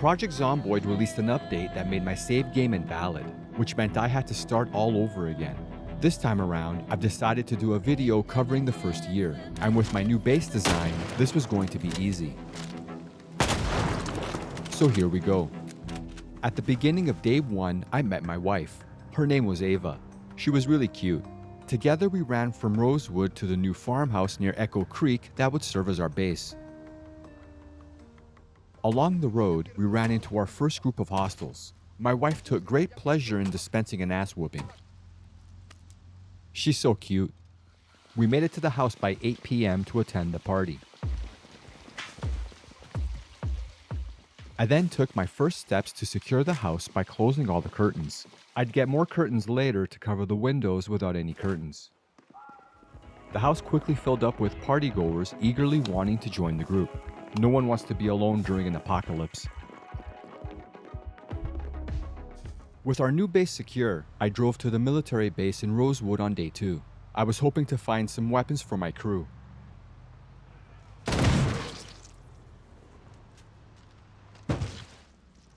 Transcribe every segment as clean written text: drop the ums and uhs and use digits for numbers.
Project Zomboid released an update that made my save game invalid, which meant I had to start all over again. This time around, I've decided to do a video covering the first year, and with my new base design, this was going to be easy. So here we go. At the beginning of day 1, I met my wife. Her name was Ava. She was really cute. Together we ran from Rosewood to the new farmhouse near Echo Creek that would serve as our base. Along the road, we ran into our first group of hostiles. My wife took great pleasure in dispensing an ass whooping. She's so cute. We made it to the house by 8 p.m. to attend the party. I then took my first steps to secure the house by closing all the curtains. I'd get more curtains later to cover the windows without any curtains. The house quickly filled up with partygoers eagerly wanting to join the group. No one wants to be alone during an apocalypse. With our new base secure, I drove to the military base in Rosewood on day 2. I was hoping to find some weapons for my crew.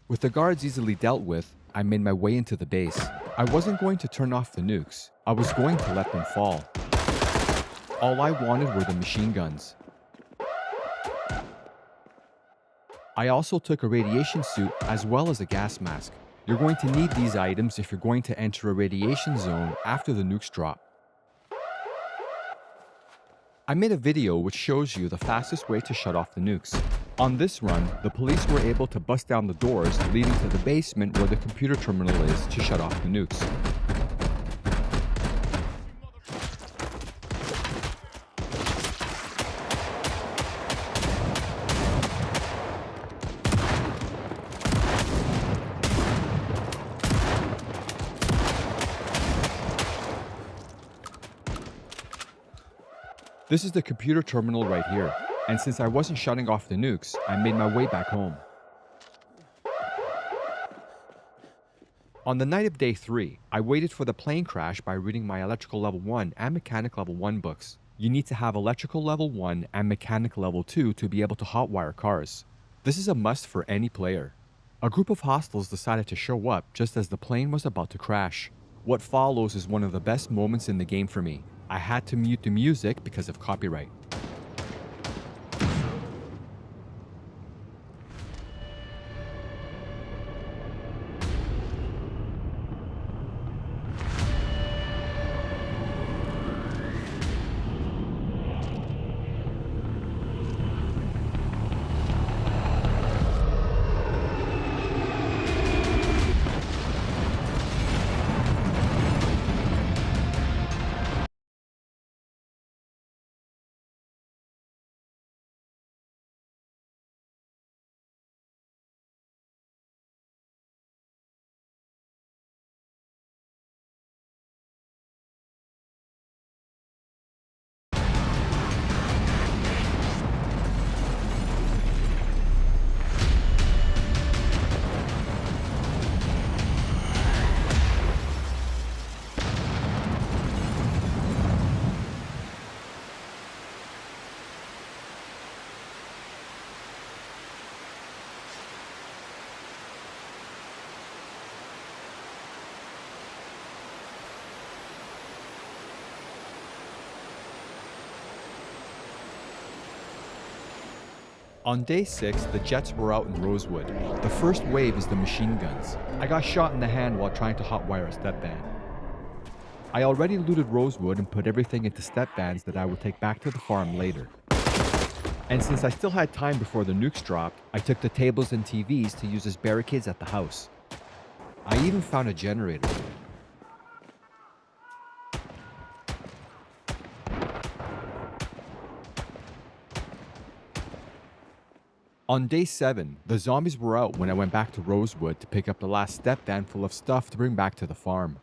With the guards easily dealt with, I made my way into the base. I wasn't going to turn off the nukes. I was going to let them fall. All I wanted were the machine guns. I also took a radiation suit as well as a gas mask. You're going to need these items if you're going to enter a radiation zone after the nukes drop. I made a video which shows you the fastest way to shut off the nukes. On this run, the police were able to bust down the doors leading to the basement where the computer terminal is to shut off the nukes. This is the computer terminal right here, and since I wasn't shutting off the nukes, I made my way back home. On the night of day 3, I waited for the plane crash by reading my electrical level 1 and mechanic level 1 books. You need to have electrical level 1 and mechanic level 2 to be able to hotwire cars. This is a must for any player. A group of hostiles decided to show up just as the plane was about to crash. What follows is one of the best moments in the game for me. I had to mute the music because of copyright. On day 6, the jets were out in Rosewood. The first wave is the machine guns. I got shot in the hand while trying to hotwire a step van. I already looted Rosewood and put everything into step vans that I would take back to the farm later. And since I still had time before the nukes dropped, I took the tables and TVs to use as barricades at the house. I even found a generator. On day 7, the zombies were out when I went back to Rosewood to pick up the last step van full of stuff to bring back to the farm.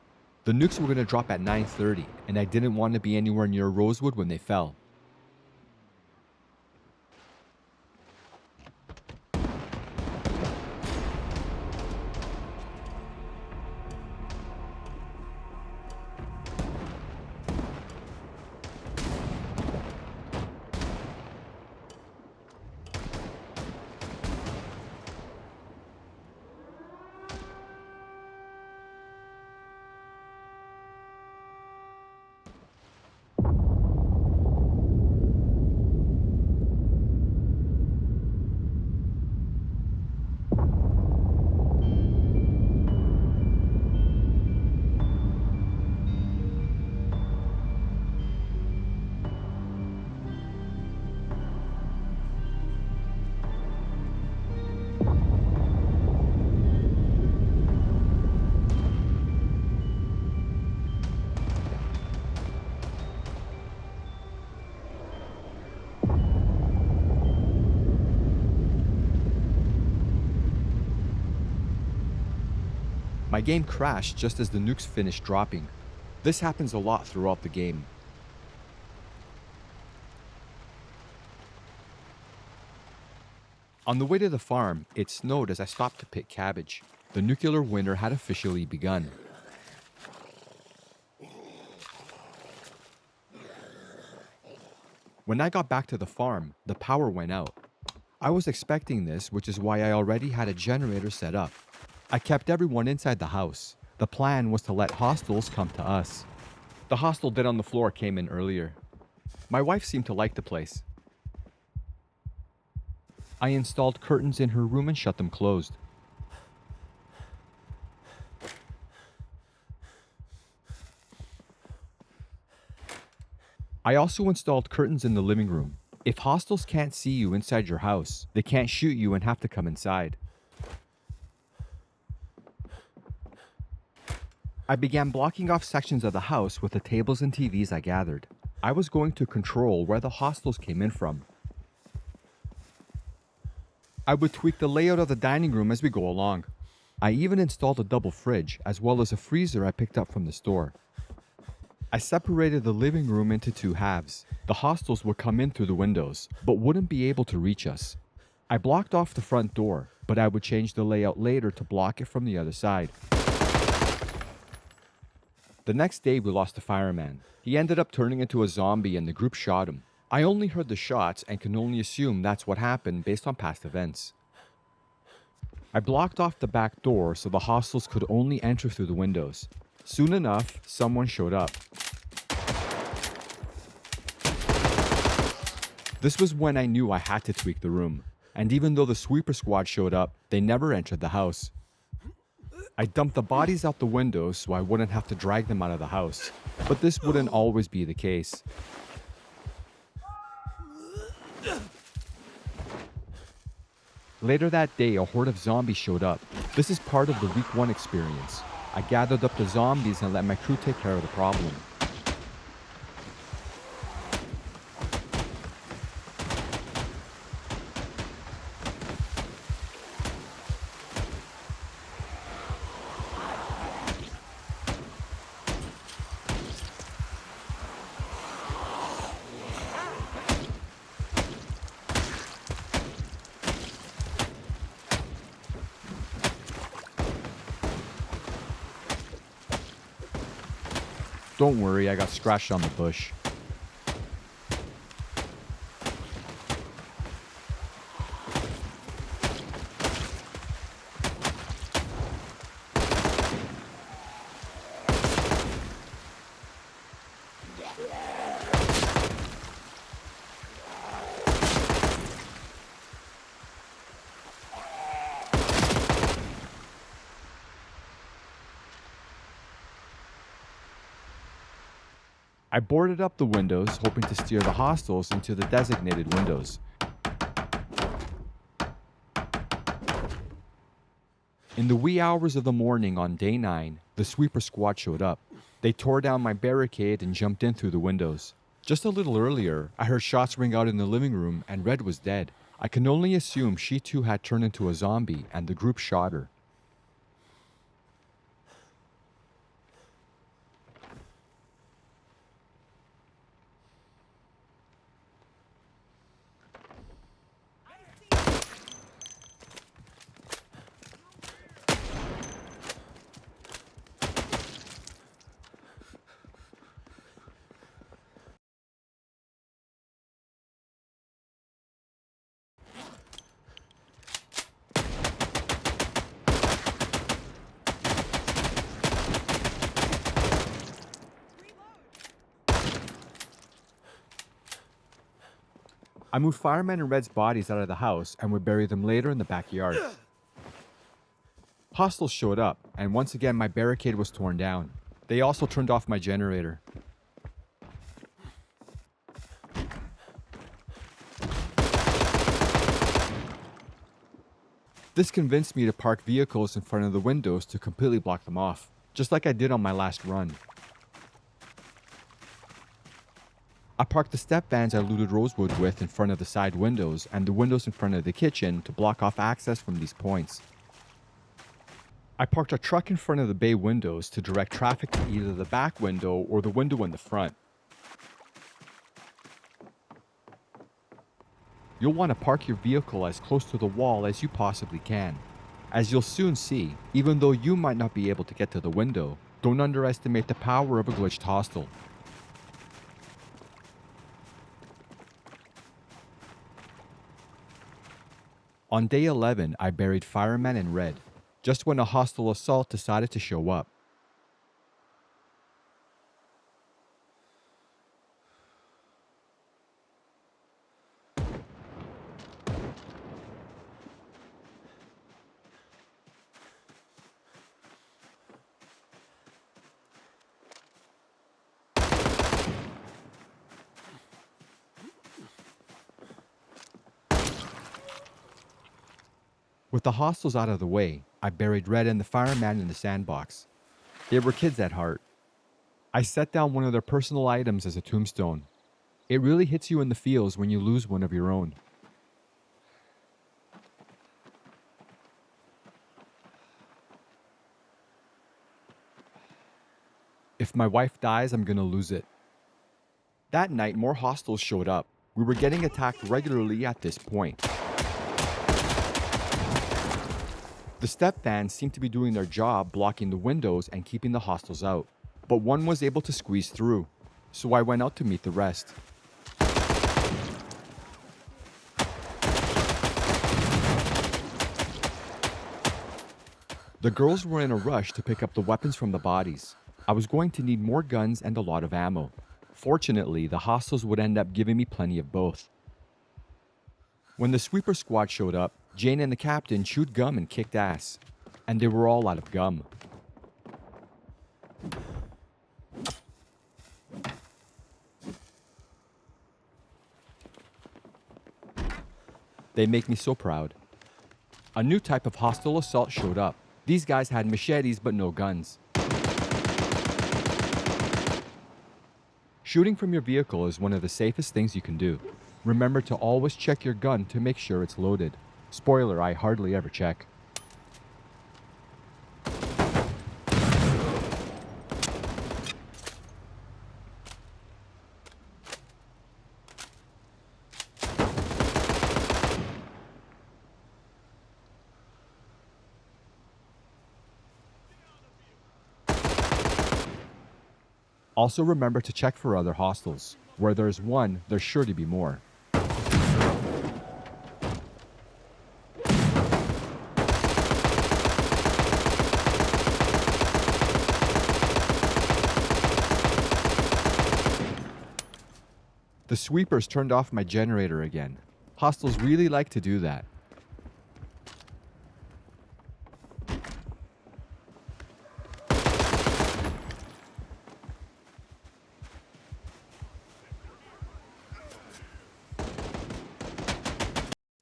The nukes were going to drop at 9:30, and I didn't want to be anywhere near Rosewood when they fell. My game crashed just as the nukes finished dropping. This happens a lot throughout the game. On the way to the farm, it snowed as I stopped to pick cabbage. The nuclear winter had officially begun. When I got back to the farm, the power went out. I was expecting this, which is why I already had a generator set up. I kept everyone inside the house. The plan was to let hostiles come to us. The hostile dead on the floor came in earlier. My wife seemed to like the place. I installed curtains in her room and shut them closed. I also installed curtains in the living room. If hostiles can't see you inside your house, they can't shoot you and have to come inside. I began blocking off sections of the house with the tables and TVs I gathered. I was going to control where the hostiles came in from. I would tweak the layout of the dining room as we go along. I even installed a double fridge as well as a freezer I picked up from the store. I separated the living room into two halves. The hostiles would come in through the windows, but wouldn't be able to reach us. I blocked off the front door, but I would change the layout later to block it from the other side. The next day we lost a fireman. He ended up turning into a zombie and the group shot him. I only heard the shots and can only assume that's what happened based on past events. I blocked off the back door so the hostiles could only enter through the windows. Soon enough, someone showed up. This was when I knew I had to tweak the room, and even though the sweeper squad showed up, they never entered the house. I dumped the bodies out the windows so I wouldn't have to drag them out of the house, but this wouldn't always be the case. Later that day, a horde of zombies showed up. This is part of the week 1 experience. I gathered up the zombies and let my crew take care of the problem. Don't worry, I got scratched on the bush. I boarded up the windows, hoping to steer the hostiles into the designated windows. In the wee hours of the morning on day 9, the sweeper squad showed up. They tore down my barricade and jumped in through the windows. Just a little earlier, I heard shots ring out in the living room and Red was dead. I can only assume she too had turned into a zombie and the group shot her. I moved Fireman and Red's bodies out of the house and would bury them later in the backyard. Hostiles showed up, and once again my barricade was torn down. They also turned off my generator. This convinced me to park vehicles in front of the windows to completely block them off, just like I did on my last run. I parked the step vans I looted Rosewood with in front of the side windows and the windows in front of the kitchen to block off access from these points. I parked a truck in front of the bay windows to direct traffic to either the back window or the window in the front. You'll want to park your vehicle as close to the wall as you possibly can. As you'll soon see, even though you might not be able to get to the window, don't underestimate the power of a glitched hostile. On day 11, I buried Fireman in red, just when a hostile assault decided to show up. With the hostiles out of the way, I buried Red and the fireman in the sandbox. They were kids at heart. I set down one of their personal items as a tombstone. It really hits you in the feels when you lose one of your own. If my wife dies, I'm gonna lose it. That night, more hostiles showed up. We were getting attacked regularly at this point. The step fans seemed to be doing their job blocking the windows and keeping the hostiles out, but one was able to squeeze through, so I went out to meet the rest. The girls were in a rush to pick up the weapons from the bodies. I was going to need more guns and a lot of ammo. Fortunately, the hostiles would end up giving me plenty of both. When the sweeper squad showed up, Jane and the captain chewed gum and kicked ass, and they were all out of gum. They make me so proud. A new type of hostile assault showed up. These guys had machetes but no guns. Shooting from your vehicle is one of the safest things you can do. Remember to always check your gun to make sure it's loaded. Spoiler, I hardly ever check. Also remember to check for other hostiles. Where there's one, there's sure to be more. The sweepers turned off my generator again. Hostiles really like to do that.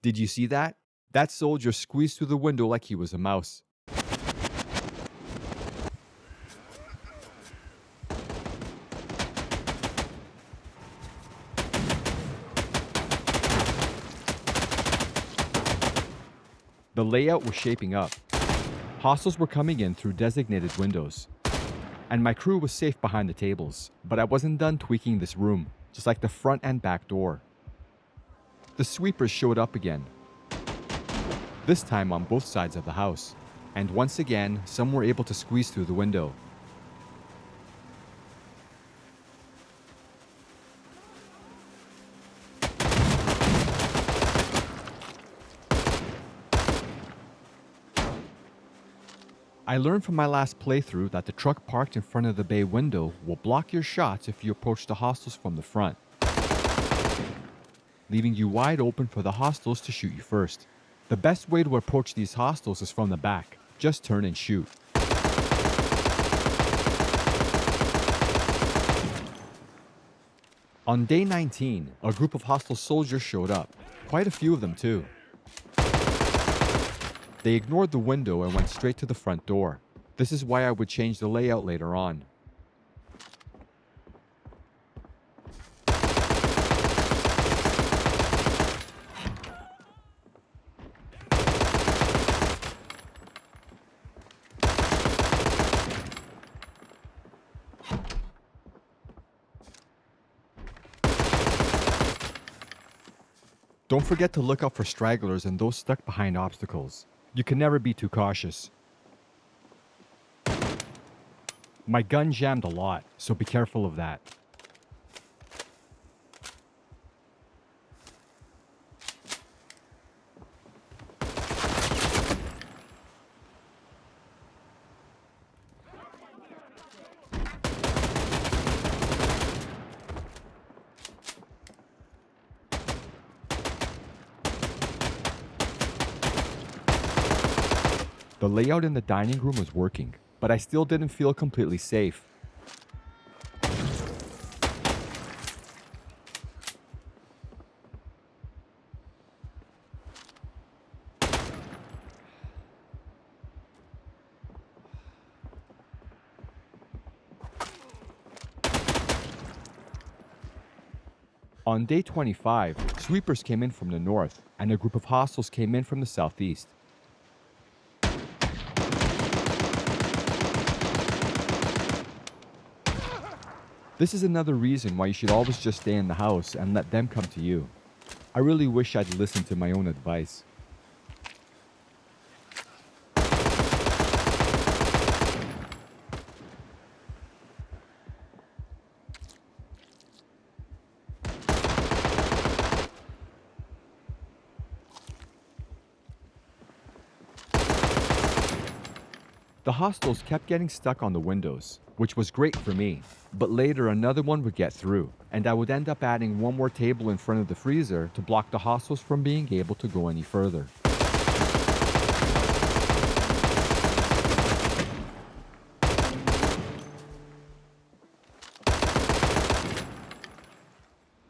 Did you see that? That soldier squeezed through the window like he was a mouse. The layout was shaping up. Hostiles were coming in through designated windows. And my crew was safe behind the tables, but I wasn't done tweaking this room, just like the front and back door. The sweepers showed up again. This time on both sides of the house. And once again, some were able to squeeze through the window. I learned from my last playthrough that the truck parked in front of the bay window will block your shots if you approach the hostiles from the front, leaving you wide open for the hostiles to shoot you first. The best way to approach these hostiles is from the back. Just turn and shoot. On day 19, a group of hostile soldiers showed up. Quite a few of them too. They ignored the window and went straight to the front door. This is why I would change the layout later on. Don't forget to look out for stragglers and those stuck behind obstacles. You can never be too cautious. My gun jammed a lot, so be careful of that. The layout in the dining room was working, but I still didn't feel completely safe. On day 25, sweepers came in from the north, and a group of hostiles came in from the southeast. This is another reason why you should always just stay in the house and let them come to you. I really wish I'd listened to my own advice. The hostiles kept getting stuck on the windows, which was great for me, but later another one would get through, and I would end up adding one more table in front of the freezer to block the hostiles from being able to go any further.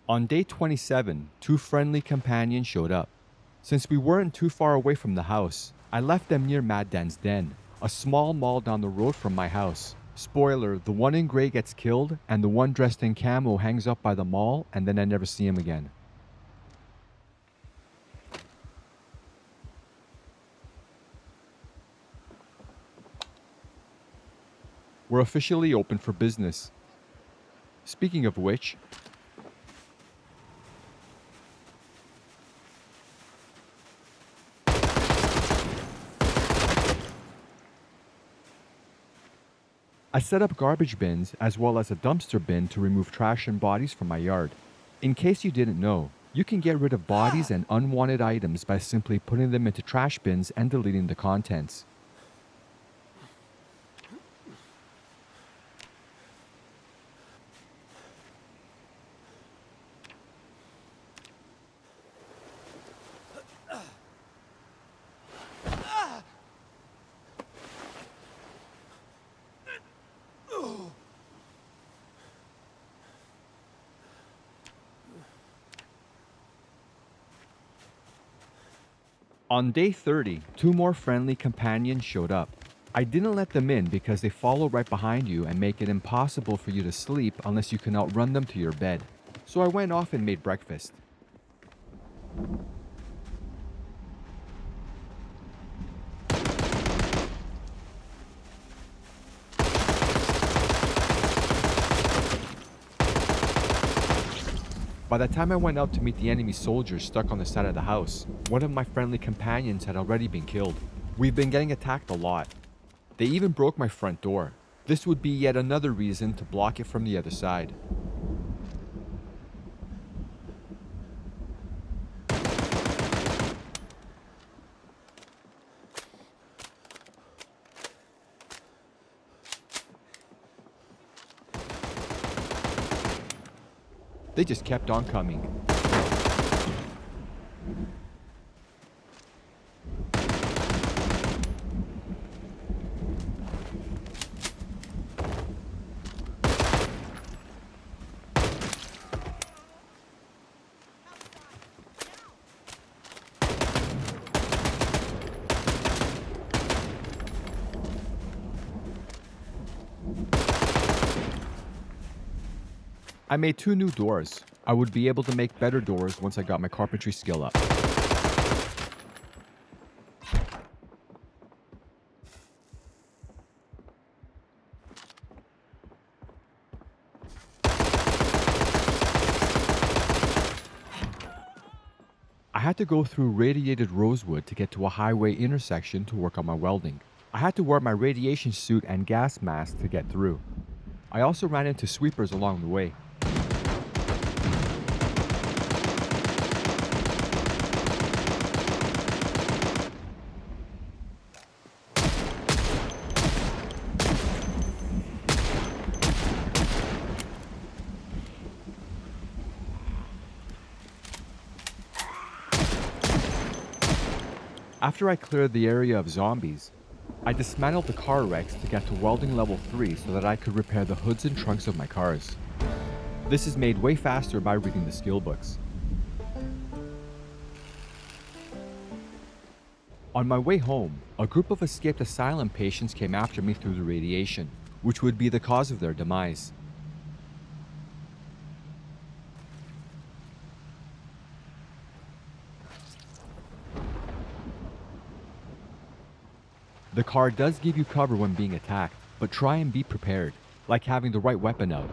On day 27, two friendly companions showed up. Since we weren't too far away from the house, I left them near Mad Dan's den, a small mall down the road from my house. Spoiler, the one in gray gets killed, and the one dressed in camo hangs up by the mall, and then I never see him again. We're officially open for business. Speaking of which, I set up garbage bins as well as a dumpster bin to remove trash and bodies from my yard. In case you didn't know, you can get rid of bodies and unwanted items by simply putting them into trash bins and deleting the contents. On day 30, two more friendly companions showed up. I didn't let them in because they follow right behind you and make it impossible for you to sleep unless you can outrun them to your bed. So I went off and made breakfast. By the time I went out to meet the enemy soldiers stuck on the side of the house, one of my friendly companions had already been killed. We've been getting attacked a lot. They even broke my front door. This would be yet another reason to block it from the other side. They just kept on coming. I made 2 new doors. I would be able to make better doors once I got my carpentry skill up. I had to go through radiated rosewood to get to a highway intersection to work on my welding. I had to wear my radiation suit and gas mask to get through. I also ran into sweepers along the way. After I cleared the area of zombies, I dismantled the car wrecks to get to welding level 3 so that I could repair the hoods and trunks of my cars. This is made way faster by reading the skill books. On my way home, a group of escaped asylum patients came after me through the radiation, which would be the cause of their demise. The car does give you cover when being attacked, but try and be prepared, like having the right weapon out.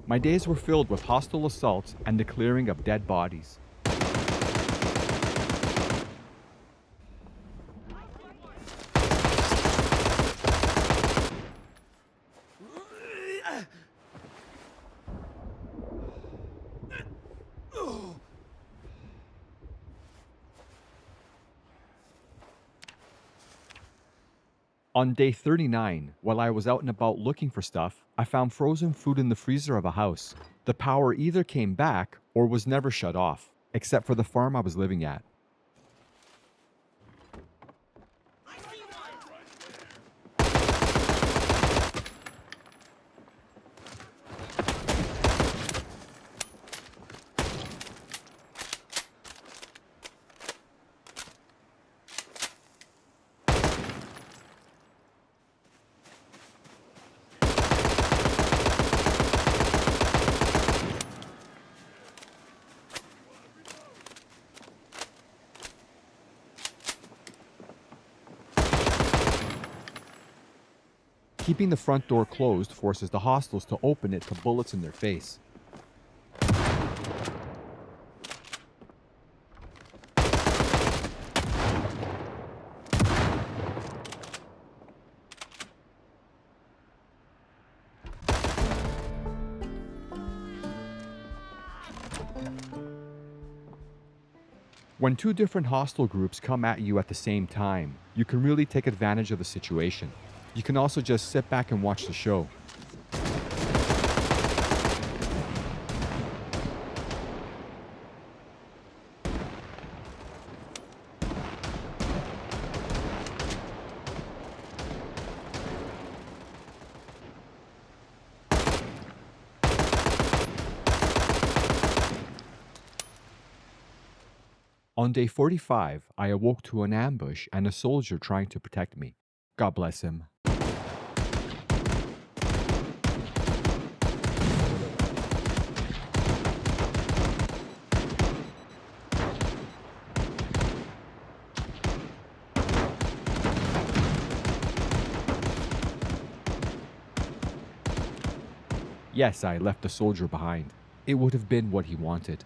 My days were filled with hostile assaults and the clearing of dead bodies. On day 39, while I was out and about looking for stuff, I found frozen food in the freezer of a house. The power either came back or was never shut off, except for the farm I was living at. Keeping the front door closed forces the hostiles to open it to bullets in their face. When two different hostile groups come at you at the same time, you can really take advantage of the situation. You can also just sit back and watch the show. On day 45, I awoke to an ambush and a soldier trying to protect me. God bless him. Yes, I left the soldier behind. It would have been what he wanted.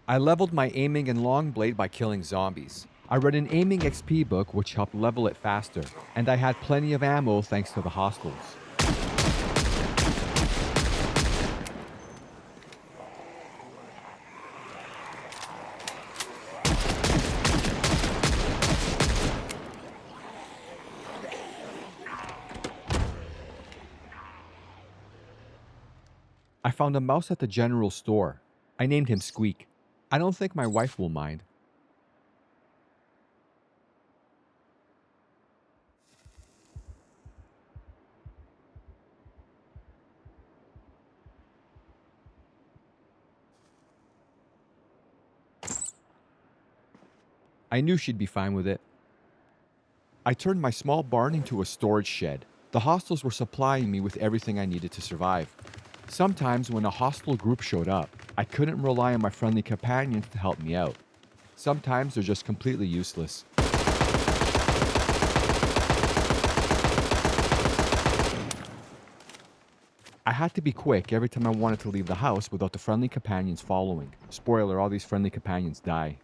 I leveled my aiming and long blade by killing zombies. I read an aiming XP book which helped level it faster, and I had plenty of ammo thanks to the hostiles. I found a mouse at the general store. I named him Squeak. I don't think my wife will mind. I knew she'd be fine with it. I turned my small barn into a storage shed. The hostiles were supplying me with everything I needed to survive. Sometimes when a hostile group showed up, I couldn't rely on my friendly companions to help me out. Sometimes they're just completely useless. I had to be quick every time I wanted to leave the house without the friendly companions following. Spoiler, all these friendly companions die.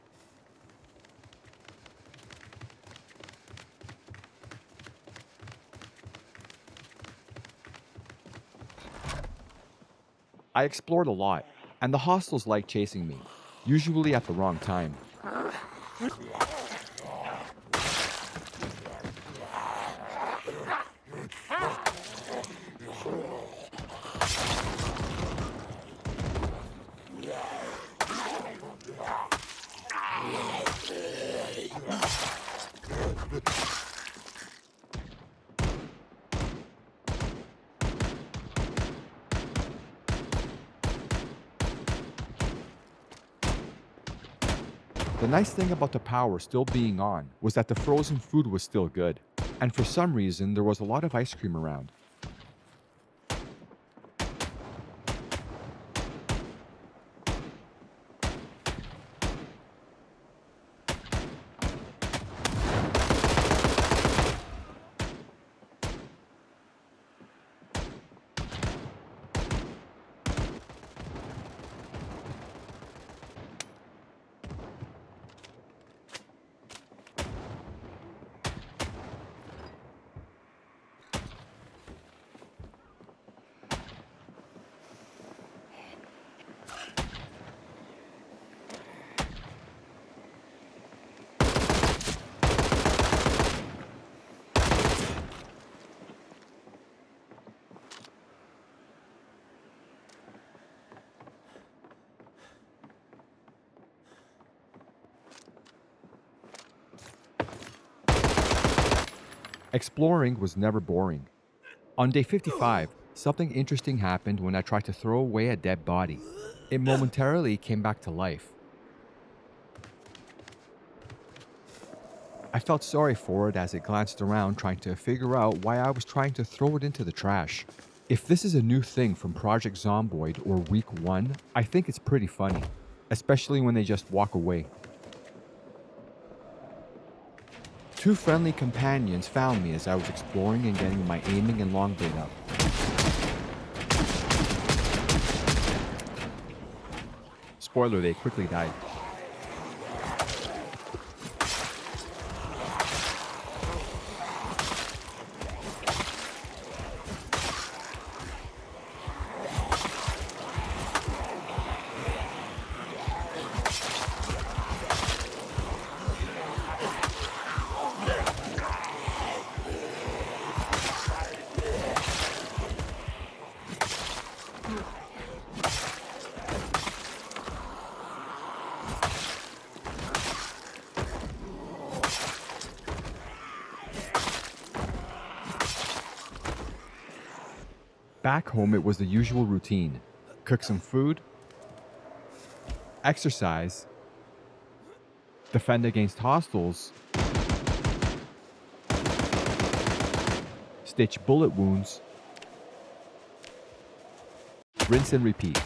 I explored a lot, and the hostels liked chasing me, usually at the wrong time. The nice thing about the power still being on was that the frozen food was still good, and for some reason there was a lot of ice cream around. Exploring was never boring. On day 55, something interesting happened when I tried to throw away a dead body. It momentarily came back to life. I felt sorry for it as it glanced around trying to figure out why I was trying to throw it into the trash. If this is a new thing from Project Zomboid or Week 1, I think it's pretty funny, especially when they just walk away. Two friendly companions found me as I was exploring and getting my aiming and long blade up. Spoiler, they quickly died. Back home, it was the usual routine: cook some food, exercise, defend against hostiles, stitch bullet wounds, rinse and repeat.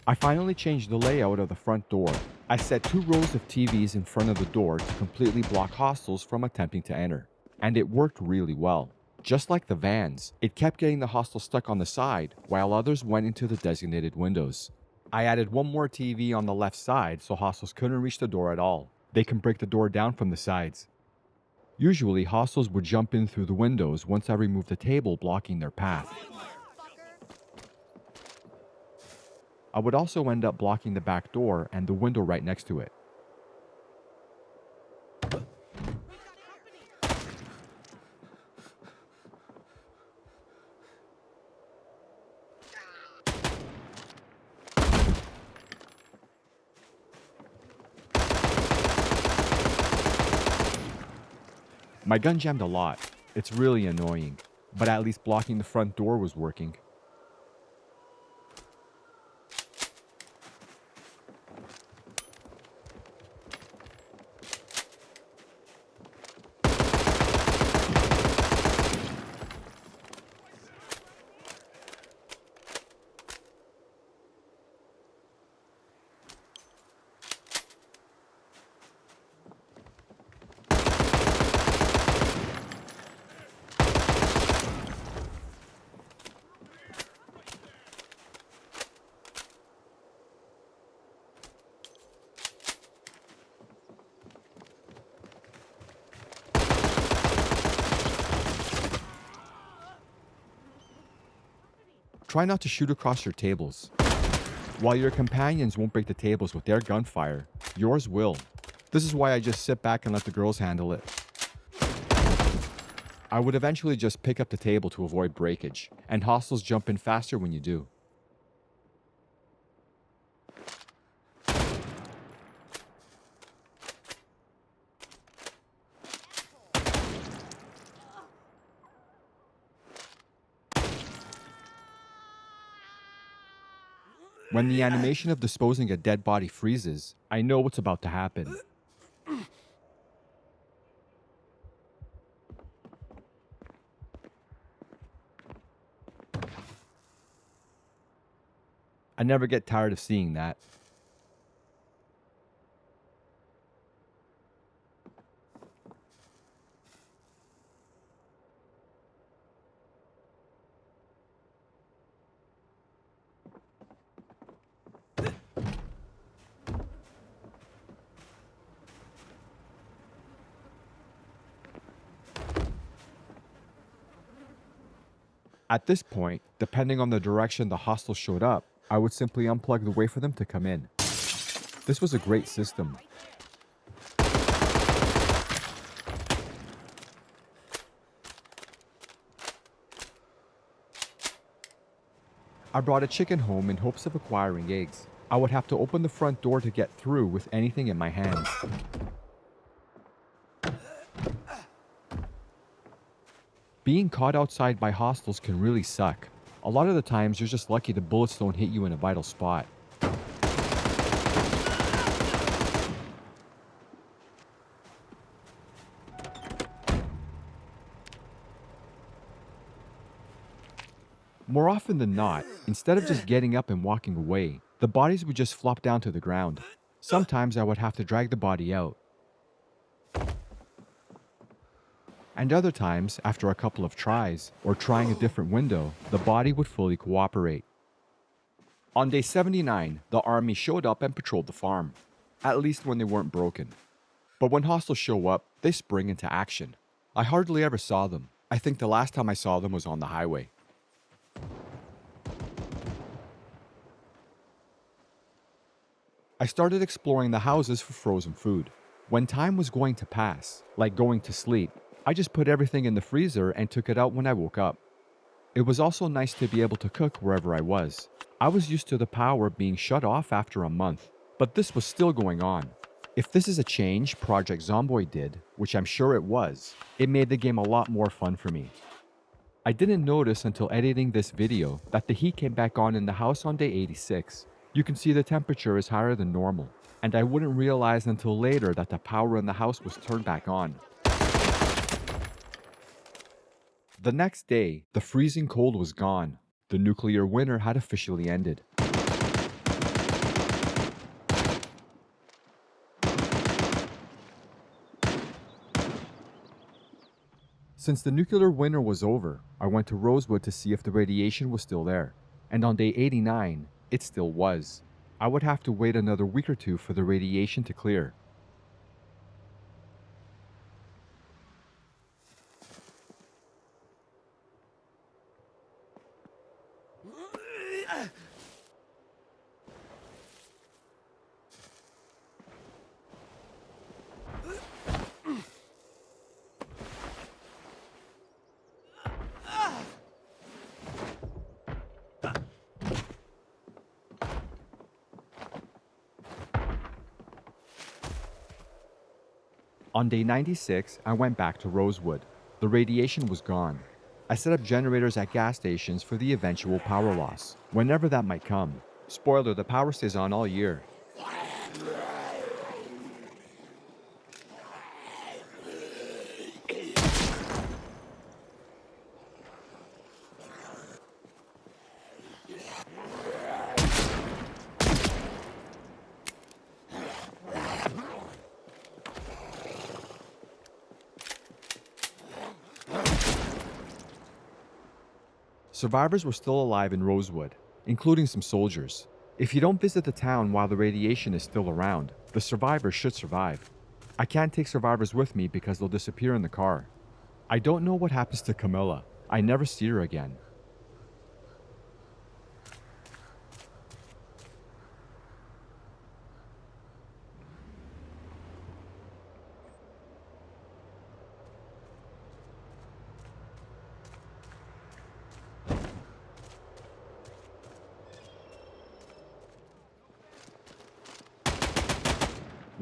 I finally changed the layout of the front door. I set 2 rows of TVs in front of the door to completely block hostiles from attempting to enter. And it worked really well. Just like the vans, it kept getting the hostiles stuck on the side while others went into the designated windows. I added 1 more TV on the left side so hostiles couldn't reach the door at all. They can break the door down from the sides. Usually, hostiles would jump in through the windows once I removed the table blocking their path. I would also end up blocking the back door and the window right next to it. My gun jammed a lot. It's really annoying, but at least blocking the front door was working. Try not to shoot across your tables. While your companions won't break the tables with their gunfire, yours will. This is why I just sit back and let the girls handle it. I would eventually just pick up the table to avoid breakage, and hostiles jump in faster when you do. When the animation of disposing a dead body freezes, I know what's about to happen. I never get tired of seeing that. At this point, depending on the direction the hostile showed up, I would simply unplug the way for them to come in. This was a great system. I brought a chicken home in hopes of acquiring eggs. I would have to open the front door to get through with anything in my hands. Being caught outside by hostiles can really suck. A lot of the times you're just lucky the bullets don't hit you in a vital spot. More often than not, instead of just getting up and walking away, the bodies would just flop down to the ground. Sometimes I would have to drag the body out. And other times, after a couple of tries, or trying a different window, the body would fully cooperate. On day 79, the army showed up and patrolled the farm, at least when they weren't broken. But when hostiles show up, they spring into action. I hardly ever saw them. I think the last time I saw them was on the highway. I started exploring the houses for frozen food. When time was going to pass, like going to sleep, I just put everything in the freezer and took it out when I woke up. It was also nice to be able to cook wherever I was. I was used to the power being shut off after a month, but this was still going on. If this is a change Project Zomboid did, which I'm sure it was, it made the game a lot more fun for me. I didn't notice until editing this video that the heat came back on in the house on day 86. You can see the temperature is higher than normal, and I wouldn't realize until later that the power in the house was turned back on. The next day, the freezing cold was gone. The nuclear winter had officially ended. Since the nuclear winter was over, I went to Rosewood to see if the radiation was still there, and on day 89, it still was. I would have to wait another week or two for the radiation to clear. On day 96, I went back to Rosewood. The radiation was gone. I set up generators at gas stations for the eventual power loss, whenever that might come. Spoiler, the power stays on all year. Survivors were still alive in Rosewood, including some soldiers. If you don't visit the town while the radiation is still around, the survivors should survive. I can't take survivors with me because they'll disappear in the car. I don't know what happens to Camilla. I never see her again.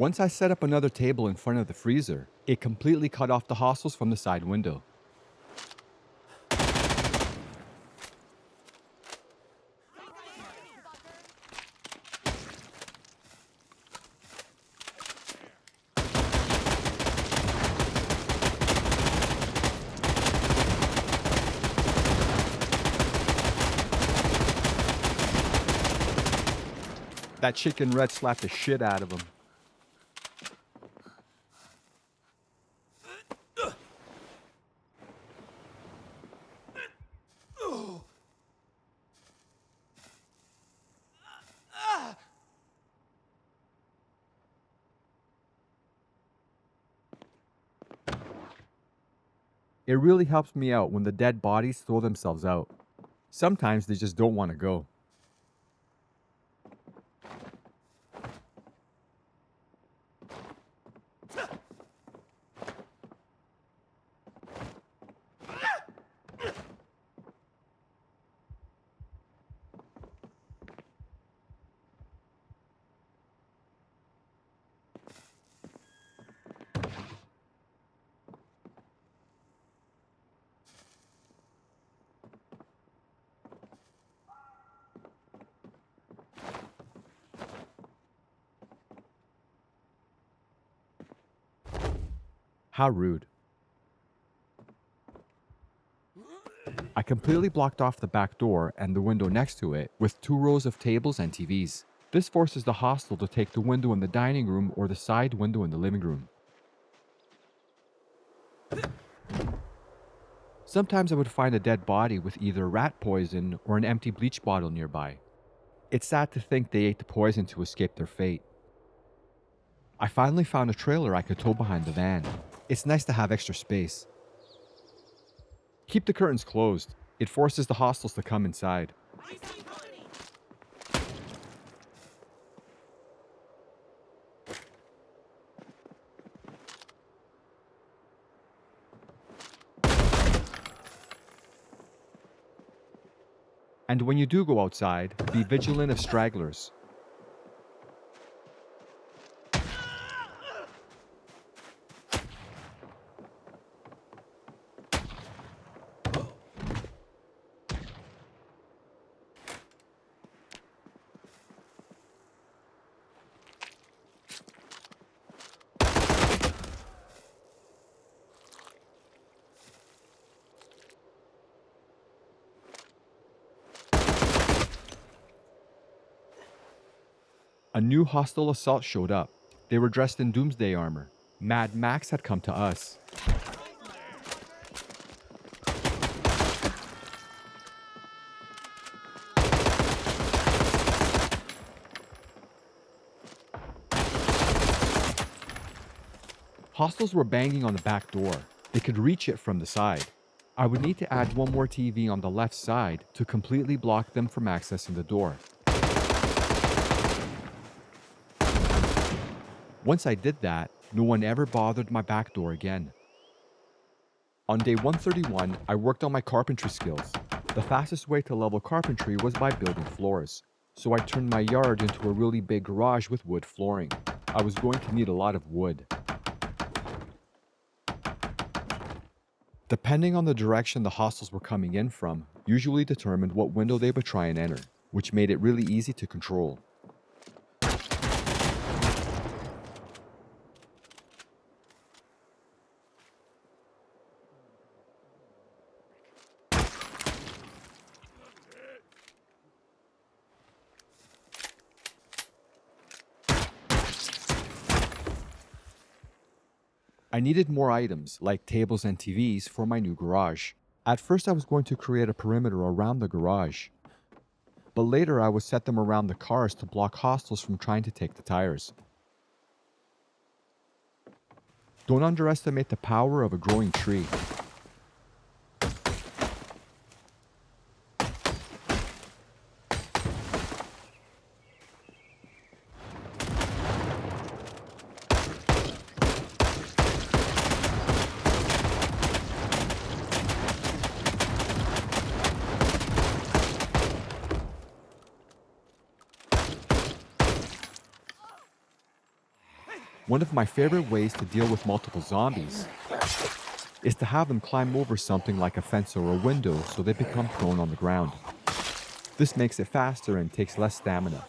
Once I set up another table in front of the freezer, it completely cut off the hostiles from the side window. That chicken red slapped the shit out of him. It really helps me out when the dead bodies throw themselves out. Sometimes they just don't want to go. How rude. I completely blocked off the back door and the window next to it with 2 rows of tables and TVs. This forces the hostile to take the window in the dining room or the side window in the living room. Sometimes I would find a dead body with either rat poison or an empty bleach bottle nearby. It's sad to think they ate the poison to escape their fate. I finally found a trailer I could tow behind the van. It's nice to have extra space. Keep the curtains closed. It forces the hostiles to come inside. And when you do go outside, be vigilant of stragglers. A new hostile assault showed up. They were dressed in doomsday armor. Mad Max had come to us. Hostiles were banging on the back door. They could reach it from the side. I would need to add 1 more TV on the left side to completely block them from accessing the door. Once I did that, no one ever bothered my back door again. On day 131, I worked on my carpentry skills. The fastest way to level carpentry was by building floors, so I turned my yard into a really big garage with wood flooring. I was going to need a lot of wood. Depending on the direction the hostiles were coming in from, usually determined what window they would try and enter, which made it really easy to control. I needed more items, like tables and TVs, for my new garage. At first I was going to create a perimeter around the garage, but later I would set them around the cars to block hostiles from trying to take the tires. Don't underestimate the power of a growing tree. One of my favorite ways to deal with multiple zombies is to have them climb over something like a fence or a window so they become prone on the ground. This makes it faster and takes less stamina.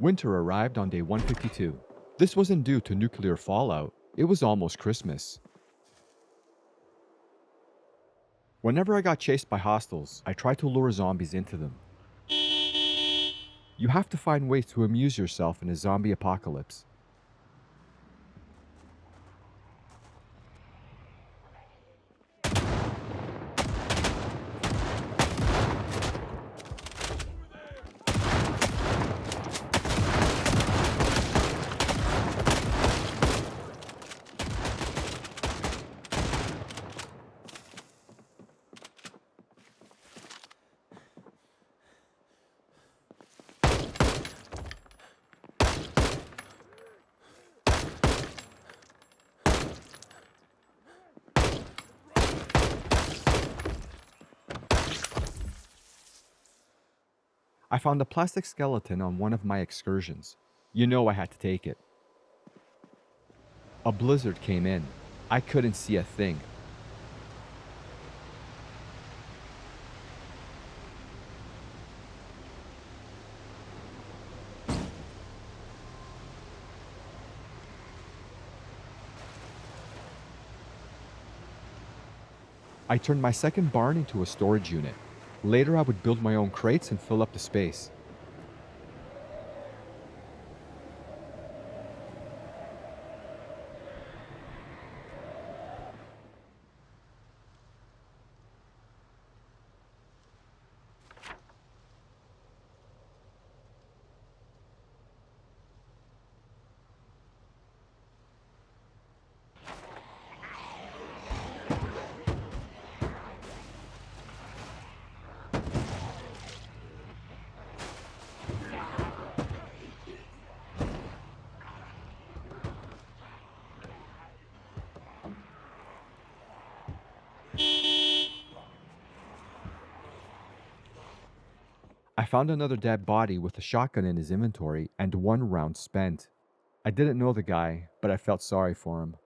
Winter arrived on day 152. This wasn't due to nuclear fallout, it was almost Christmas. Whenever I got chased by hostiles, I tried to lure zombies into them. You have to find ways to amuse yourself in a zombie apocalypse. I found a plastic skeleton on one of my excursions. You know I had to take it. A blizzard came in. I couldn't see a thing. I turned my second barn into a storage unit. Later I would build my own crates and fill up the space. I found another dead body with a shotgun in his inventory and one round spent. I didn't know the guy, but I felt sorry for him.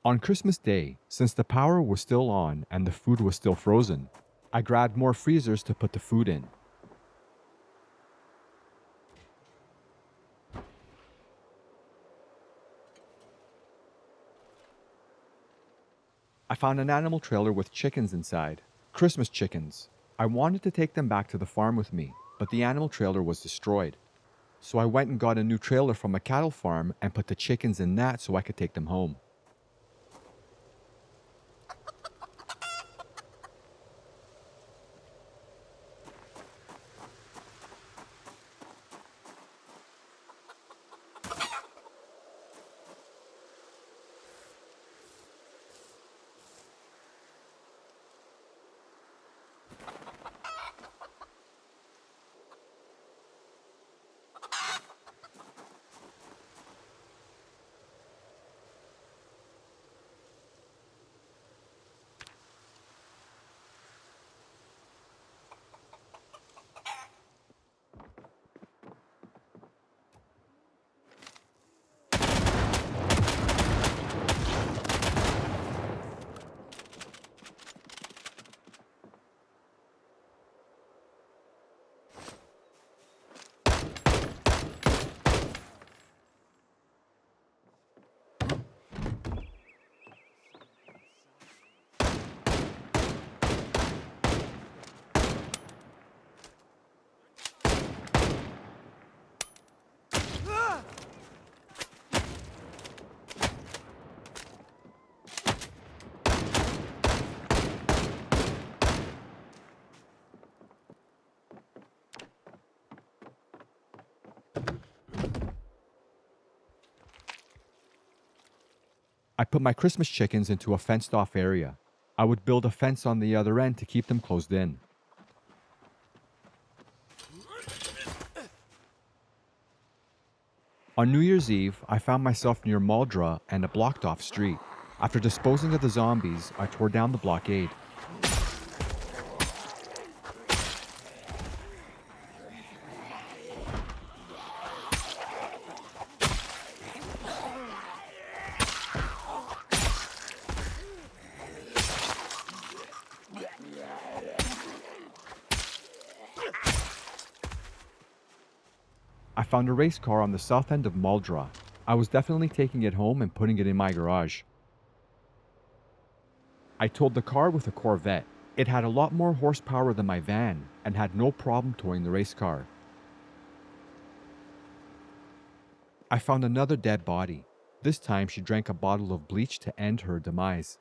On Christmas Day, since the power was still on and the food was still frozen, I grabbed more freezers to put the food in. I found an animal trailer with chickens inside. Christmas chickens. I wanted to take them back to the farm with me, but the animal trailer was destroyed. So I went and got a new trailer from a cattle farm and put the chickens in that so I could take them home. I put my Christmas chickens into a fenced-off area. I would build a fence on the other end to keep them closed in. On New Year's Eve, I found myself near Maldra and a blocked-off street. After disposing of the zombies, I tore down the blockade. I found a race car on the south end of Maldra. I was definitely taking it home and putting it in my garage. I towed the car with a Corvette. It had a lot more horsepower than my van and had no problem towing the race car. I found another dead body. This time she drank a bottle of bleach to end her demise.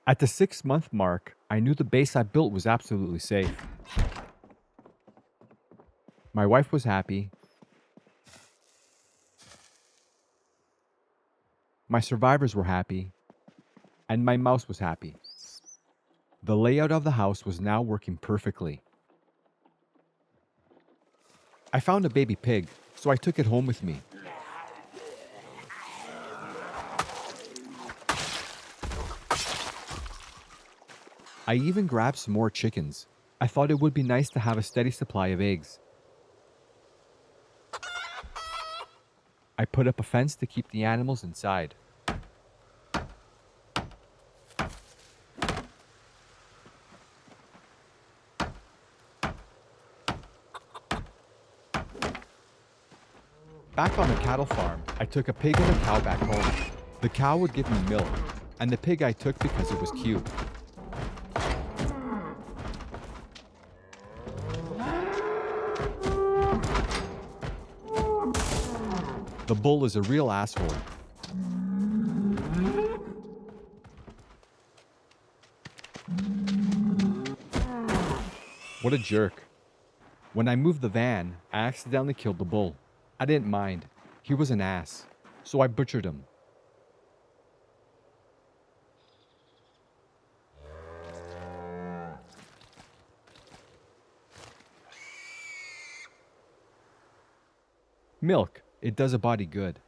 At the 6-month mark, I knew the base I built was absolutely safe. My wife was happy. My survivors were happy. And my mouse was happy. The layout of the house was now working perfectly. I found a baby pig, so I took it home with me. I even grabbed some more chickens. I thought it would be nice to have a steady supply of eggs. I put up a fence to keep the animals inside. Back on the cattle farm, I took a pig and a cow back home. The cow would give me milk, and the pig I took because it was cute. The bull is a real asshole. What a jerk. When I moved the van, I accidentally killed the bull. I didn't mind. He was an ass, so I butchered him. Milk. It does a body good.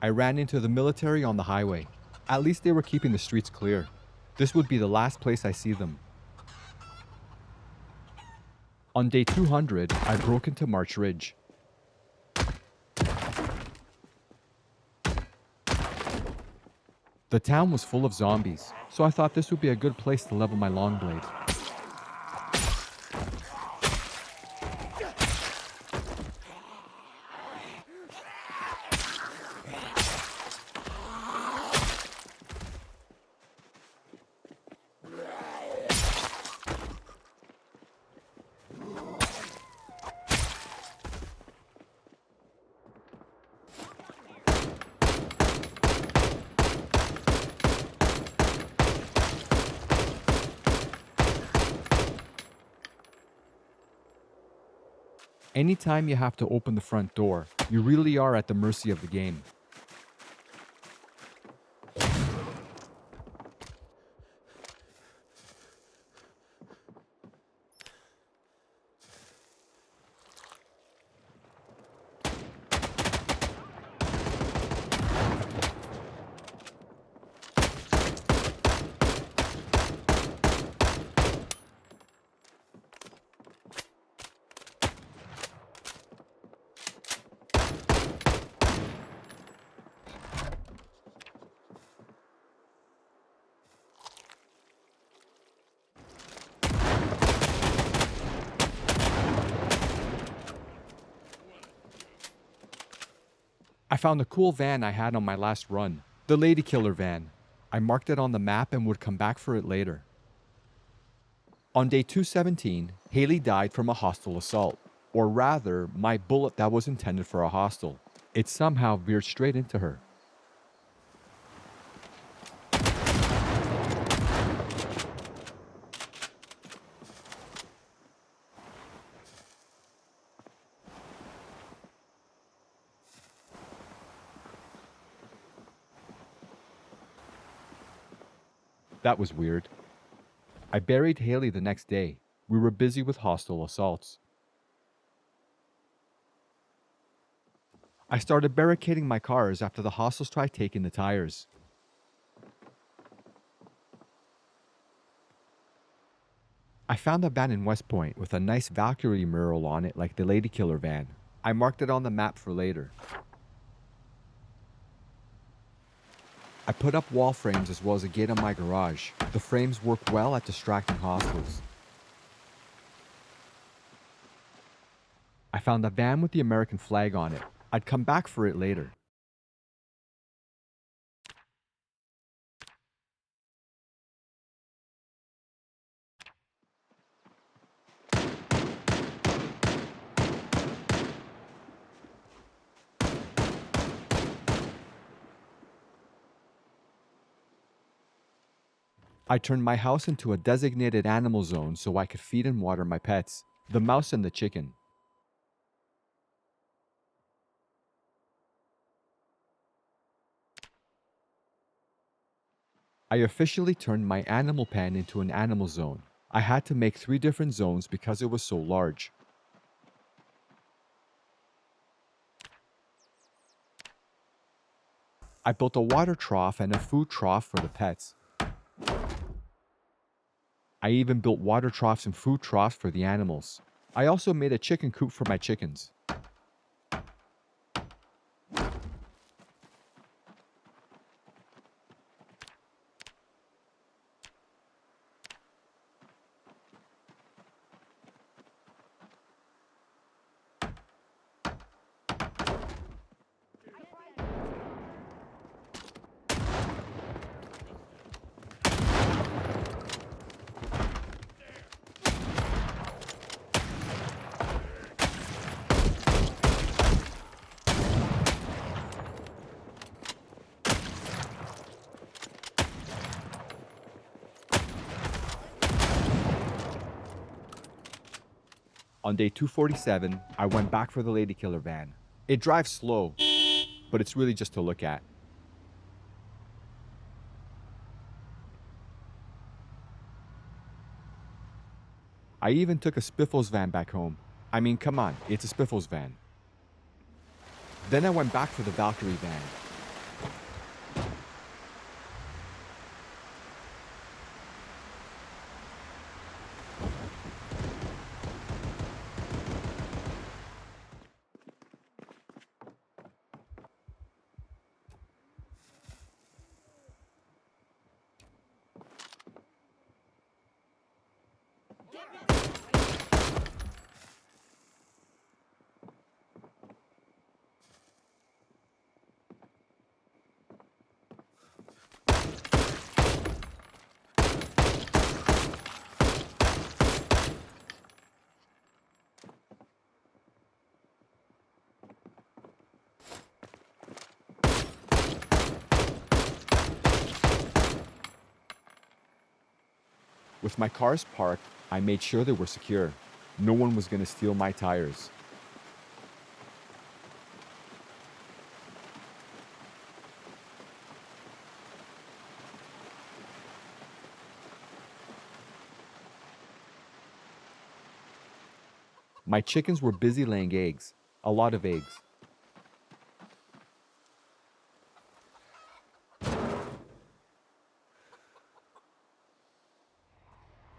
I ran into the military on the highway. At least they were keeping the streets clear. This would be the last place I see them. On day 200, I broke into March Ridge. The town was full of zombies, so I thought this would be a good place to level my long blade. Anytime you have to open the front door, you really are at the mercy of the game. I found a cool van I had on my last run, the Lady Killer van. I marked it on the map and would come back for it later. On day 217, Haley died from a hostile assault, or rather, my bullet that was intended for a hostile. It somehow veered straight into her. That was weird. I buried Haley the next day. We were busy with hostile assaults. I started barricading my cars after the hostiles tried taking the tires. I found a van in West Point with a nice Valkyrie mural on it like the Ladykiller van. I marked it on the map for later. I put up wall frames as well as a gate on my garage. The frames work well at distracting hostiles. I found a van with the American flag on it. I'd come back for it later. I turned my house into a designated animal zone so I could feed and water my pets, the mouse and the chicken. I officially turned my animal pen into an animal zone. I had to make 3 different zones because it was so large. I built a water trough and a food trough for the pets. I even built water troughs and food troughs for the animals. I also made a chicken coop for my chickens. On day 247, I went back for the Ladykiller van. It drives slow, but it's really just to look at. I even took a Spiffles van back home. I mean, come on, it's a Spiffles van. Then I went back for the Valkyrie van. With my cars parked, I made sure they were secure. No one was going to steal my tires. My chickens were busy laying eggs, a lot of eggs.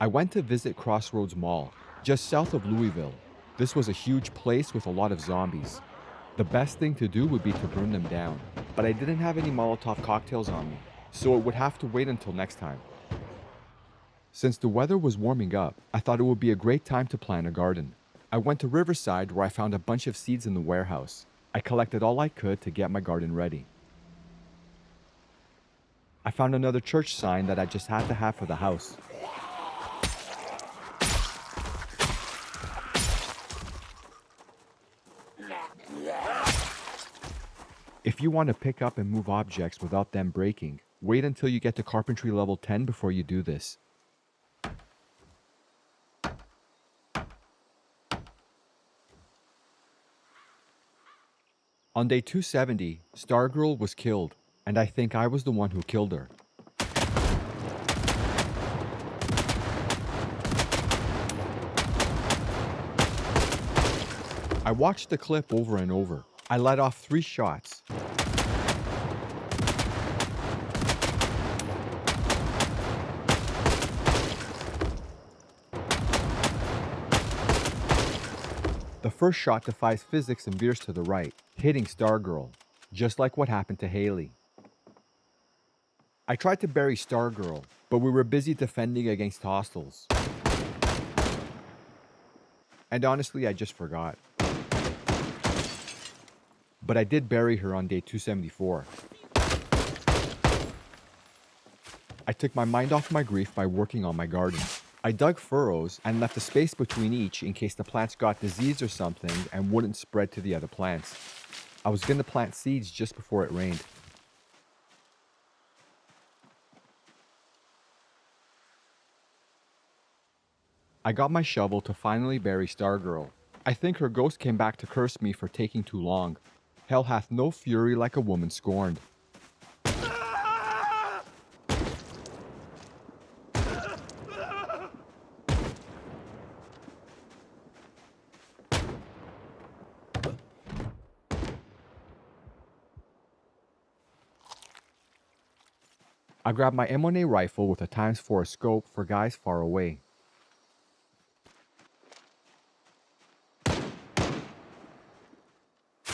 I went to visit Crossroads Mall, just south of Louisville. This was a huge place with a lot of zombies. The best thing to do would be to burn them down, but I didn't have any Molotov cocktails on me, so it would have to wait until next time. Since the weather was warming up, I thought it would be a great time to plant a garden. I went to Riverside where I found a bunch of seeds in the warehouse. I collected all I could to get my garden ready. I found another church sign that I just had to have for the house. If you want to pick up and move objects without them breaking, wait until you get to carpentry level 10 before you do this. On day 270, Stargirl was killed, and I think I was the one who killed her. I watched the clip over and over. I let off 3 shots. The first shot defies physics and veers to the right, hitting Stargirl, just like what happened to Haley. I tried to bury Stargirl, but we were busy defending against hostiles. And honestly, I just forgot. But I did bury her on day 274. I took my mind off my grief by working on my garden. I dug furrows and left a space between each in case the plants got disease or something and wouldn't spread to the other plants. I was going to plant seeds just before it rained. I got my shovel to finally bury Stargirl. I think her ghost came back to curse me for taking too long. Hell hath no fury like a woman scorned. I grabbed my M1A rifle with a ×4 scope for guys far away.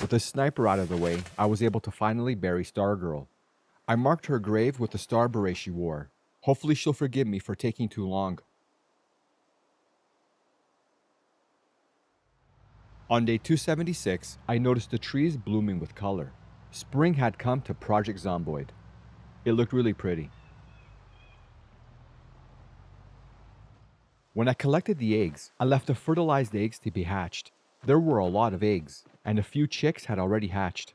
With the sniper out of the way, I was able to finally bury Stargirl. I marked her grave with the star beret she wore. Hopefully she'll forgive me for taking too long. On day 276, I noticed the trees blooming with color. Spring had come to Project Zomboid. It looked really pretty. When I collected the eggs, I left the fertilized eggs to be hatched. There were a lot of eggs, and a few chicks had already hatched.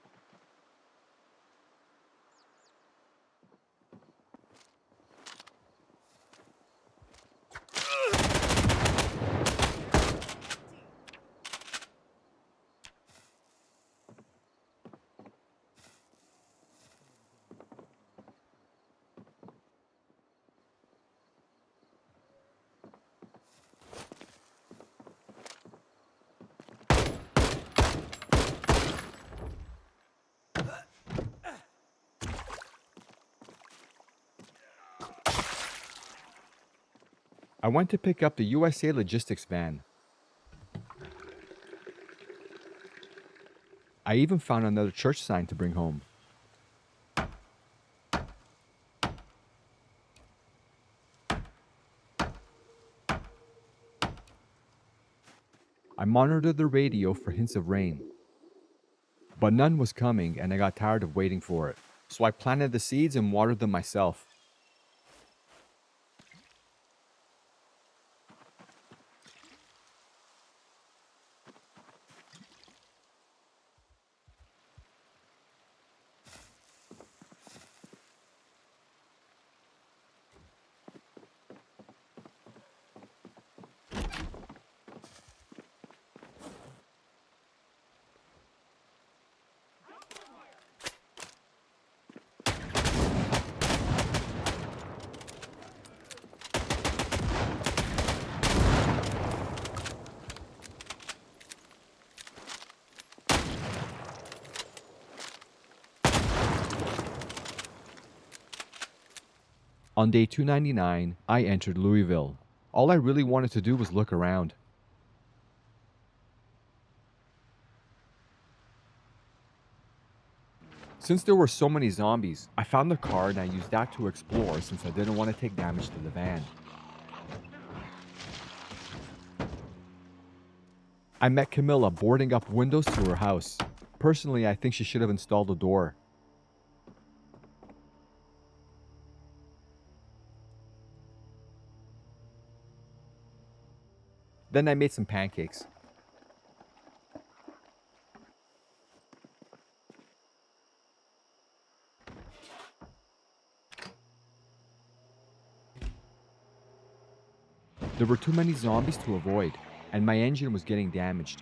I went to pick up the USA logistics van. I even found another church sign to bring home. I monitored the radio for hints of rain. But none was coming and I got tired of waiting for it. So I planted the seeds and watered them myself. On day 299, I entered Louisville. All I really wanted to do was look around. Since there were so many zombies, I found the car and I used that to explore since I didn't want to take damage to the van. I met Camilla boarding up windows to her house. Personally, I think she should have installed a door. Then I made some pancakes. There were too many zombies to avoid, and my engine was getting damaged.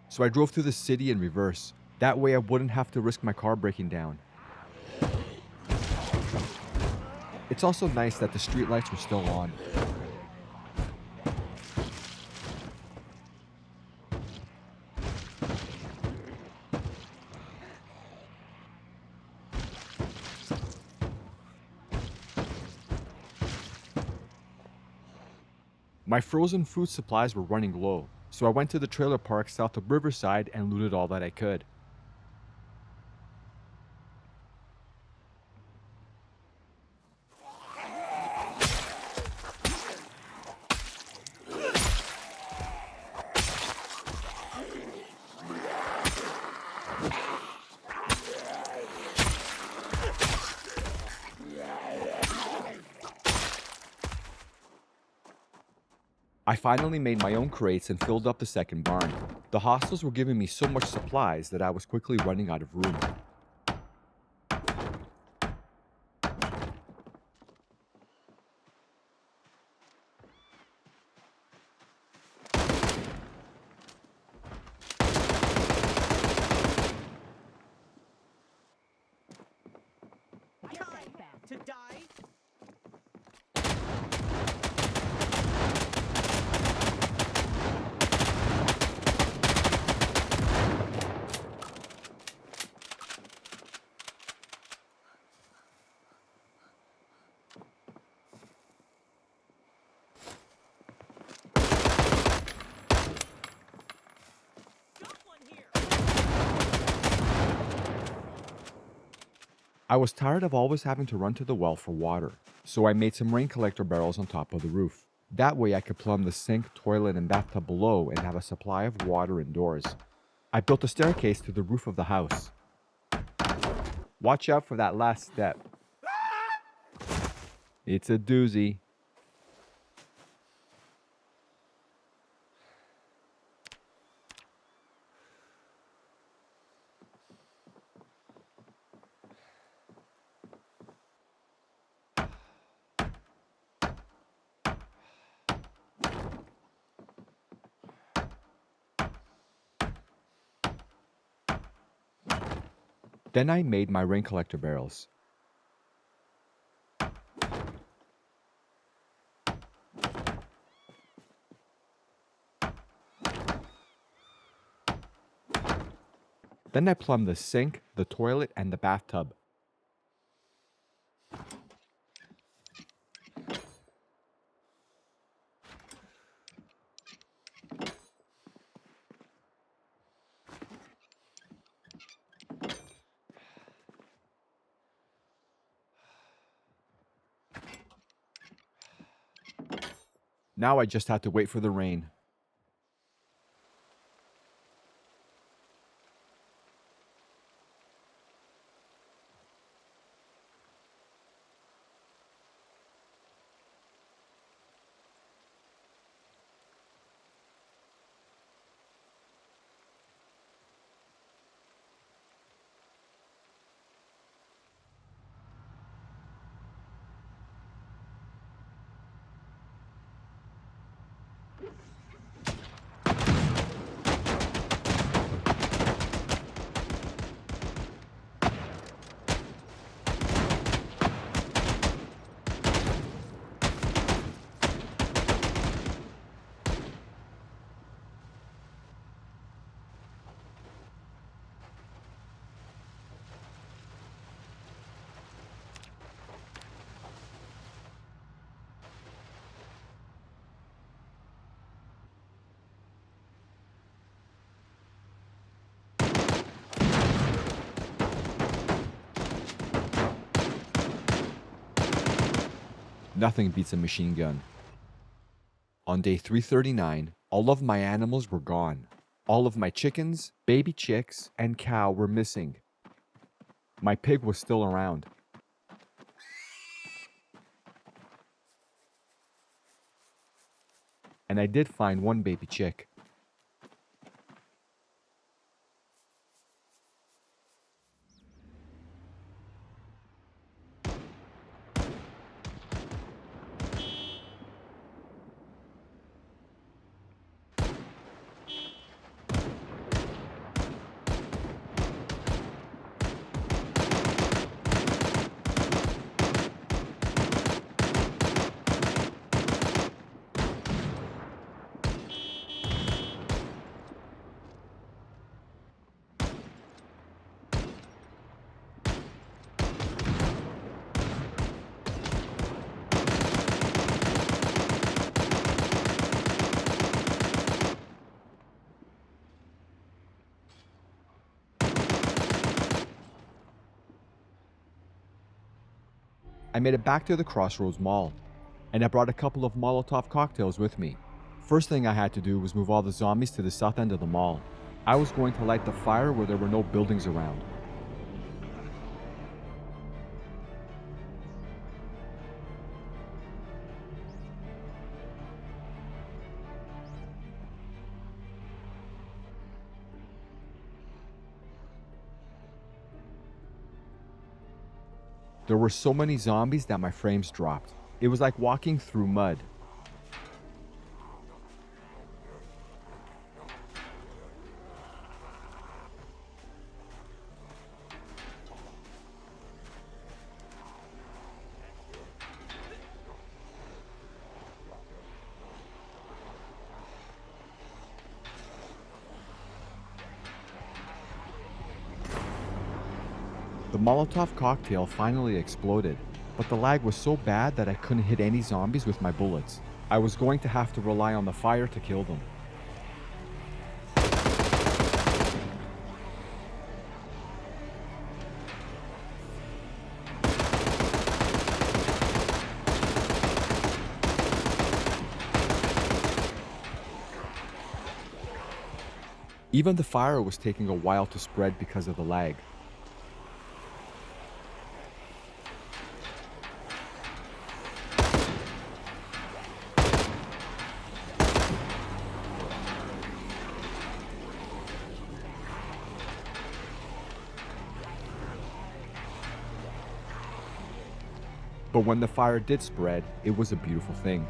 So I drove through the city in reverse. That way I wouldn't have to risk my car breaking down. It's also nice that the streetlights were still on. My frozen food supplies were running low, so I went to the trailer park south of Riverside and looted all that I could. I finally made my own crates and filled up the second barn. The hostels were giving me so much supplies that I was quickly running out of room. To die? I was tired of always having to run to the well for water, so I made some rain collector barrels on top of the roof. That way I could plumb the sink, toilet, and bathtub below and have a supply of water indoors. I built a staircase to the roof of the house. Watch out for that last step. It's a doozy. Then I made my rain collector barrels. Then I plumbed the sink, the toilet, and the bathtub. Now I just had to wait for the rain. Nothing beats a machine gun. On day 339, all of my animals were gone. All of my chickens, baby chicks, and cow were missing. My pig was still around. And I did find one baby chick. I made it back to the Crossroads Mall, and I brought a couple of Molotov cocktails with me. First thing I had to do was move all the zombies to the south end of the mall. I was going to light the fire where there were no buildings around. There were so many zombies that my frames dropped. It was like walking through mud. The Molotov cocktail finally exploded, but the lag was so bad that I couldn't hit any zombies with my bullets. I was going to have to rely on the fire to kill them. Even the fire was taking a while to spread because of the lag. But when the fire did spread, it was a beautiful thing.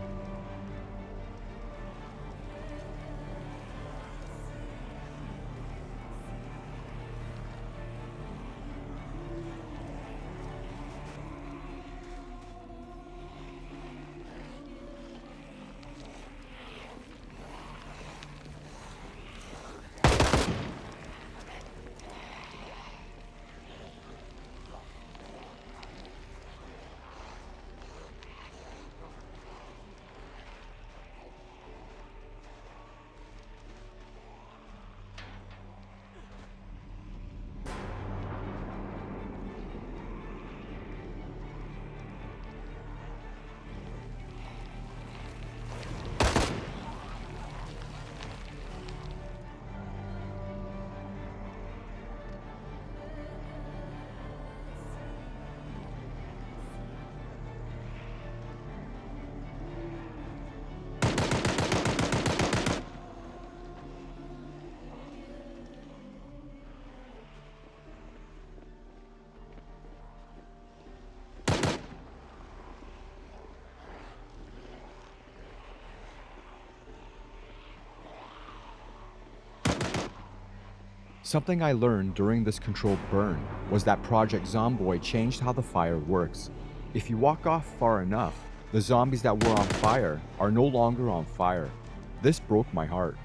Something I learned during this controlled burn was that Project Zomboid changed how the fire works. If you walk off far enough, the zombies that were on fire are no longer on fire. This broke my heart.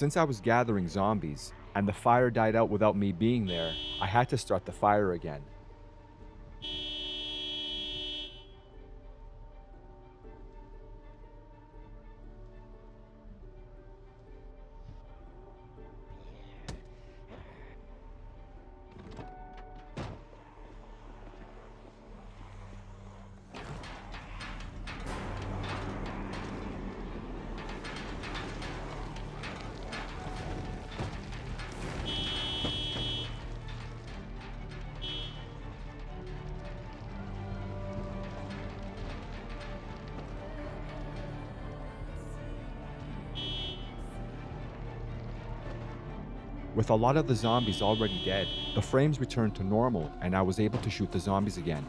Since I was gathering zombies, and the fire died out without me being there, I had to start the fire again. With a lot of the zombies already dead, the frames returned to normal and I was able to shoot the zombies again.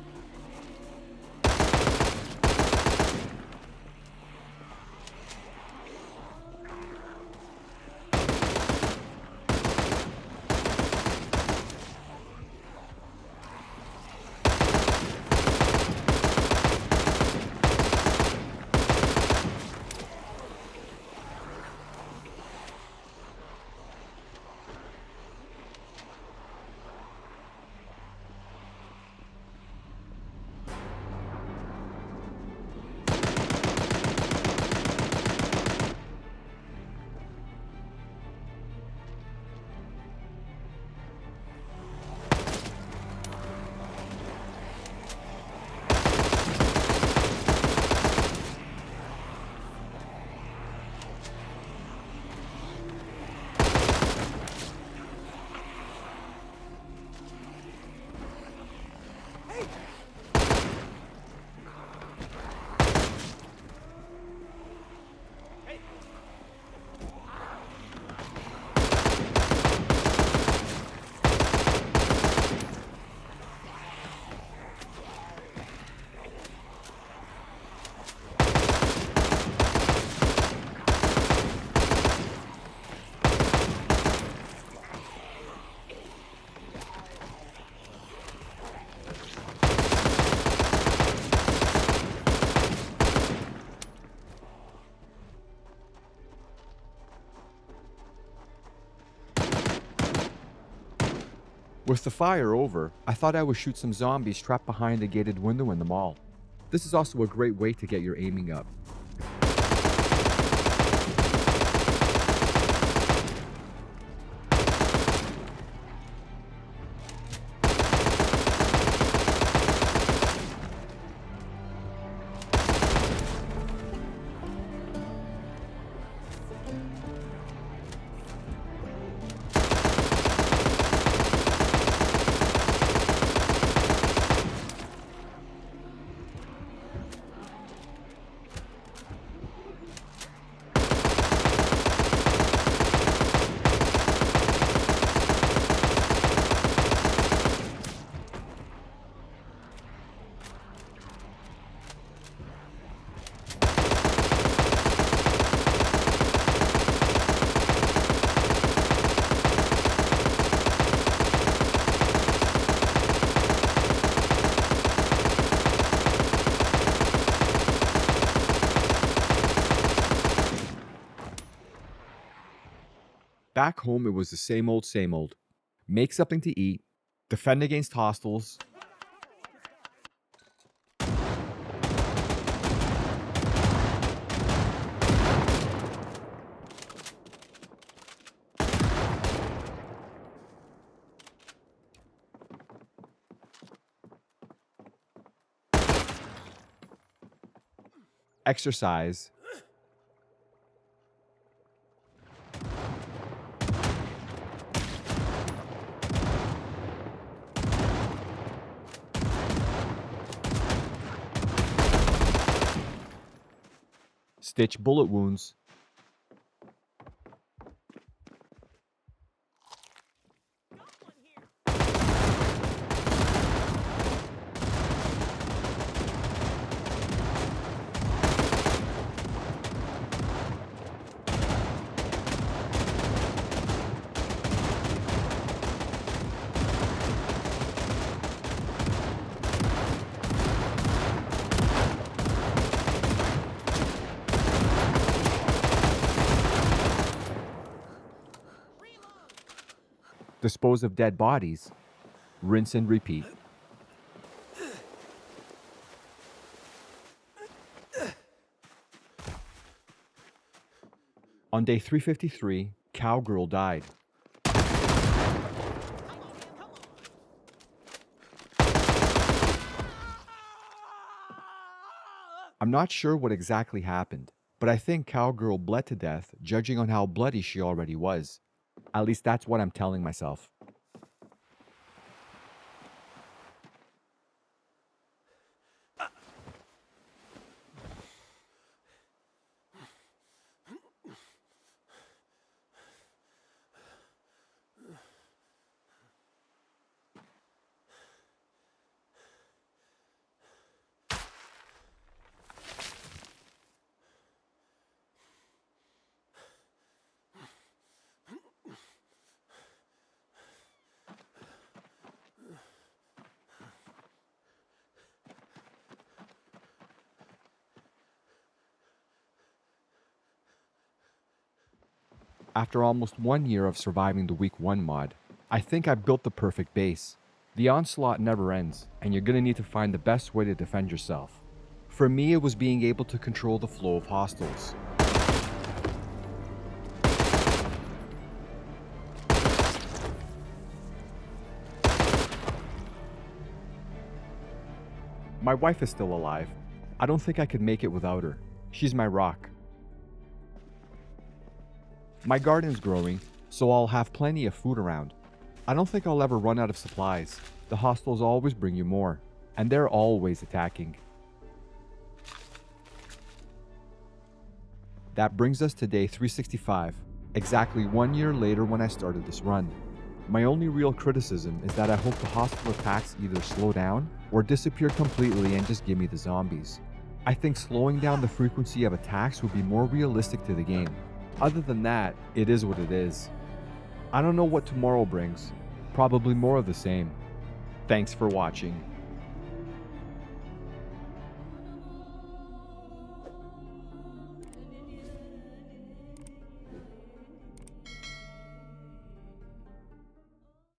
With the fire over, I thought I would shoot some zombies trapped behind a gated window in the mall. This is also a great way to get your aiming up. Back home, it was the same old, same old. Make something to eat, defend against hostiles, exercise, stitch bullet wounds, dispose of dead bodies, rinse and repeat. On day 353, Cowgirl died. I'm not sure what exactly happened, but I think Cowgirl bled to death, judging on how bloody she already was. At least that's what I'm telling myself. After almost 1 year of surviving the week 1 mod, I think I built the perfect base. The onslaught never ends, and you're gonna need to find the best way to defend yourself. For me, it was being able to control the flow of hostiles. My wife is still alive. I don't think I could make it without her. She's my rock. My garden's growing, so I'll have plenty of food around. I don't think I'll ever run out of supplies. The hostiles always bring you more, and they're always attacking. That brings us to day 365, exactly 1 year later when I started this run. My only real criticism is that I hope the hostile attacks either slow down or disappear completely and just give me the zombies. I think slowing down the frequency of attacks would be more realistic to the game. Other than that, it is what it is. I don't know what tomorrow brings. Probably more of the same. Thanks for watching.